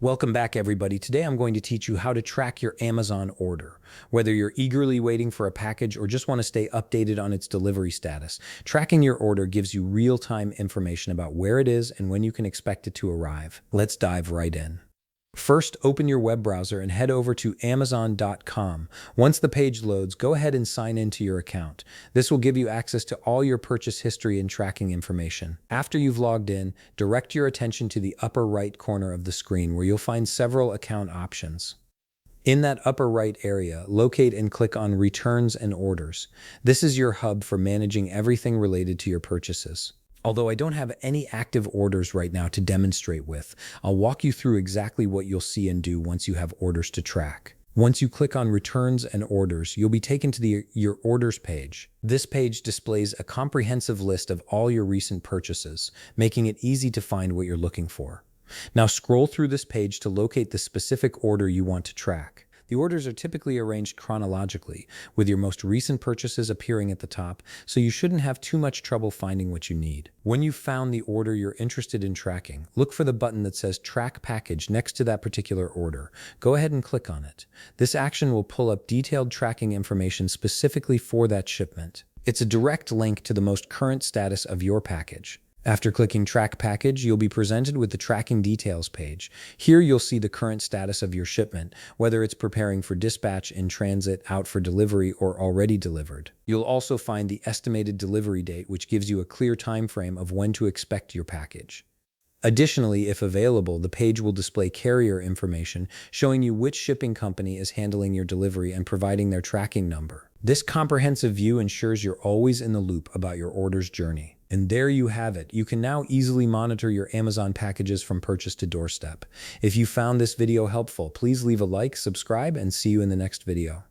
Welcome back, everybody. Today I'm going to teach you how to track your Amazon order. Whether you're eagerly waiting for a package or just want to stay updated on its delivery status, tracking your order gives you real-time information about where it is and when you can expect it to arrive. Let's dive right in. First, open your web browser and head over to Amazon.com. Once the page loads, go ahead and sign into your account. This will give you access to all your purchase history and tracking information. After you've logged in, direct your attention to the upper right corner of the screen where you'll find several account options. In that upper right area, locate and click on Returns and Orders. This is your hub for managing everything related to your purchases. Although I don't have any active orders right now to demonstrate with, I'll walk you through exactly what you'll see and do once you have orders to track. Once you click on Returns and Orders, you'll be taken to Your Orders page. This page displays a comprehensive list of all your recent purchases, making it easy to find what you're looking for. Now scroll through this page to locate the specific order you want to track. The orders are typically arranged chronologically, with your most recent purchases appearing at the top, so you shouldn't have too much trouble finding what you need. When you've found the order you're interested in tracking, look for the button that says Track Package next to that particular order. Go ahead and click on it. This action will pull up detailed tracking information specifically for that shipment. It's a direct link to the most current status of your package. After clicking Track Package, you'll be presented with the Tracking Details page. Here you'll see the current status of your shipment, whether it's preparing for dispatch, in transit, out for delivery, or already delivered. You'll also find the estimated delivery date, which gives you a clear time frame of when to expect your package. Additionally, if available, the page will display carrier information, showing you which shipping company is handling your delivery and providing their tracking number. This comprehensive view ensures you're always in the loop about your order's journey. And there you have it. You can now easily monitor your Amazon packages from purchase to doorstep. If you found this video helpful, please leave a like, subscribe, and see you in the next video.